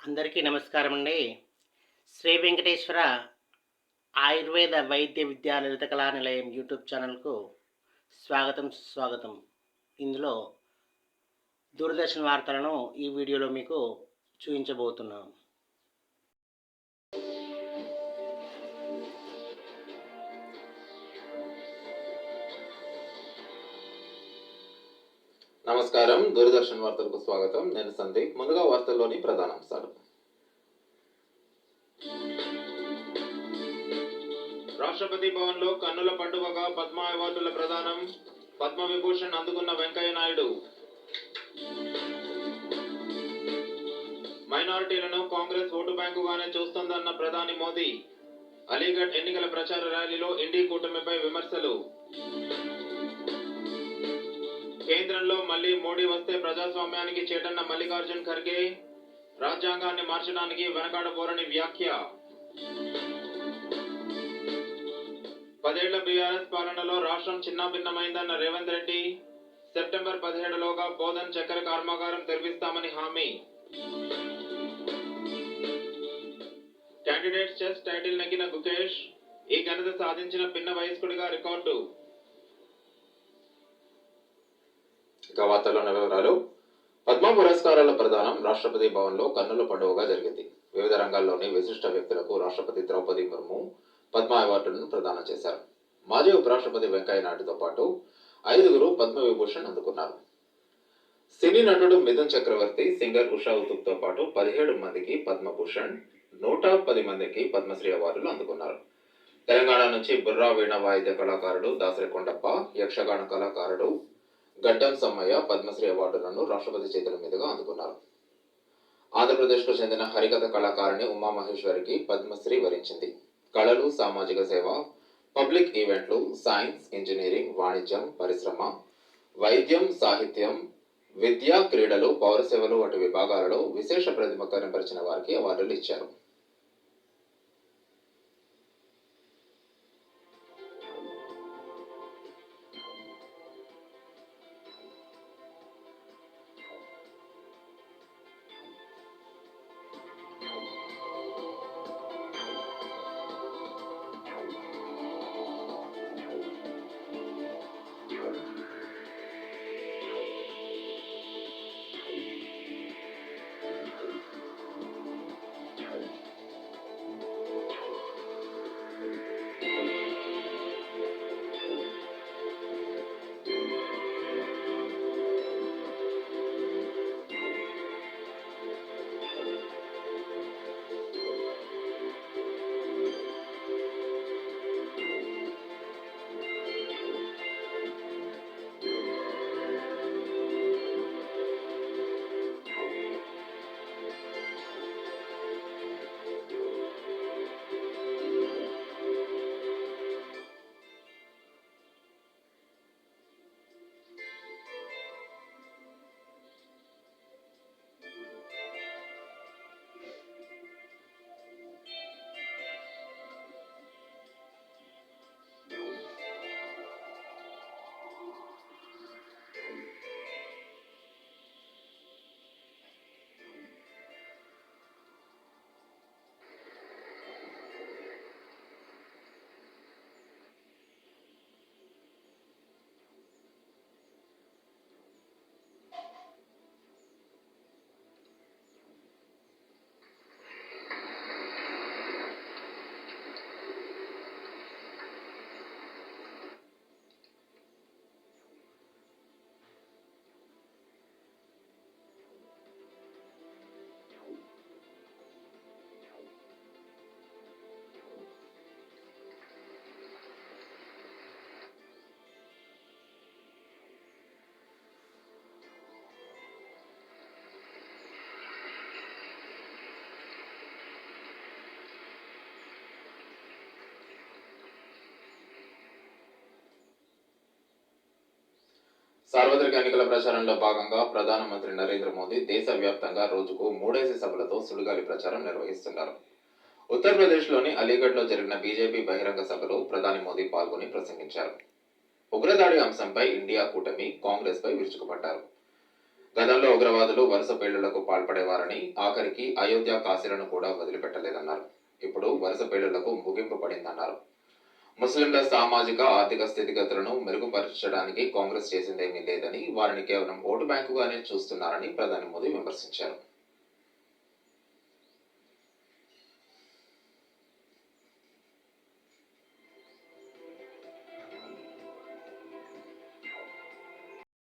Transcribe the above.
అందరికీ నమస్కారం అండి. శ్రీ వెంకటేశ్వర ఆయుర్వేద వైద్య విద్యా లలిత కళా నిలయం యూట్యూబ్ ఛానల్కు స్వాగతం సుస్వాగతం. ఇందులో దూరదర్శన్ వార్తలను ఈ వీడియోలో మీకు చూపించబోతున్నాం. నమస్కారం, దూరదర్శన్ వార్తలకు స్వాగతం. నేను సందీప్. ముందుగా వార్తల్లోని ప్రధానాంశాలు. రాష్ట్రపతి భవన్ లో కన్నుల పండుగగా పద్మ అవార్డుల ప్రదానం. పద్మ విభూషణ్ అందుకున్న వెంకయ్య నాయుడు. మైనారిటీలను కాంగ్రెస్ ఓటు బ్యాంకుగానే చూస్తోందన్న ప్రధాని మోదీ. అలీగఢ్ ఎన్నికల ప్రచార ర్యాలీలో ఇండీ కూటమిపై విమర్శలు. కేంద్రంలో మళ్లీ మోడీ వస్తే ప్రజాస్వామ్యానికి చేటన్న మల్లికార్జున్ ఖర్గే. రాజ్యాంగాన్ని మార్చడానికి వెనకాడబోరని వ్యాఖ్య. 10 ఏళ్ల బీఆర్ఎస్ పాలనలో రాష్ట్రం చిన్నాభిన్నమైందన్న రేవంత్ రెడ్డి. సెప్టెంబర్ 17లోగా బోధన్ చక్కెర కర్మాగారం తెరిపిస్తామని హామీ. క్యాండిడేట్స్ చెస్ టైటిల్ నెగ్గిన గుకేష్. ఈ ఘనత సాధించిన పిన్న వయస్కుడిగా రికార్డు. వార్తల్లోని వివరాలు. పద్మ పురస్కారాల ప్రదానం రాష్ట్రపతి భవన్ లో కన్నుల పండుగగా జరిగింది. వివిధ రంగాల్లోని విశిష్ట వ్యక్తులకు రాష్ట్రపతి ద్రౌపది ముర్ము పద్మ అవార్డులను ప్రదానం చేశారు. మాజీ ఉపరాష్ట్రపతి వెంకయ్య నాయుడుతో పాటు 5గురు పద్మ విభూషణ్ అందుకున్నారు. సినీ నటుడు మిథున్ చక్రవర్తి, సింగర్ ఉషా ఉతుప్తో పాటు 17 మందికి పద్మభూషణ్, 110 మందికి పద్మశ్రీ అవార్డులు అందుకున్నారు. తెలంగాణ నుంచి బుర్రా వీణ వాయిద్య కళాకారుడు దాసరి కొండప్ప, యక్షగాన కళాకారుడు గడ్డం సమ్మయ్య పద్మశ్రీ అవార్డులను రాష్ట్రపతి చేతుల మీదుగా అందుకున్నారు. ఆంధ్రప్రదేశ్కు చెందిన హరికథ కళాకారిణి ఉమామహేశ్వరికి పద్మశ్రీ వరించింది. కళలు, సామాజిక సేవ, పబ్లిక్ ఈవెంట్లు, సైన్స్, ఇంజనీరింగ్, వాణిజ్యం, పరిశ్రమ, వైద్యం, సాహిత్యం, విద్య, క్రీడలు, పౌర సేవలు వంటి విభాగాలలో విశేష ప్రతిభ కనబరిచిన వారికి అవార్డులు ఇచ్చారు. సార్వత్రిక ఎన్నికల ప్రచారంలో భాగంగా ప్రధానమంత్రి నరేంద్ర మోదీ దేశవ్యాప్తంగా రోజుకు 3 సభలతో సుడిగాలి ప్రచారం నిర్వహిస్తున్నారు. ఉత్తరప్రదేశ్లోని అలీగఢ్లో జరిగిన బీజేపీ బహిరంగ సభలో ప్రధాని మోదీ పాల్గొని ప్రసంగించారు. ఉగ్రదాడి అంశంపై ఇండియా కూటమి కాంగ్రెస్పై విరుచుకుపడ్డారు. గతంలో ఉగ్రవాదులు వరుస పేలుళ్లకు పాల్పడేవారని, ఆఖరికి అయోధ్య కాశీలను కూడా వదిలిపెట్టలేదన్నారు. ఇప్పుడు వరుస పేలుళ్లకు ముగింపు పడిందన్నారు. ముస్లింల సామాజిక ఆర్థిక స్థితిగతులను మెరుగుపరచడానికి కాంగ్రెస్ చేసిందేమీ లేదని, వారిని కేవలం ఓటు బ్యాంకుగానే చూస్తున్నారని ప్రధాని మోదీ విమర్శించారు.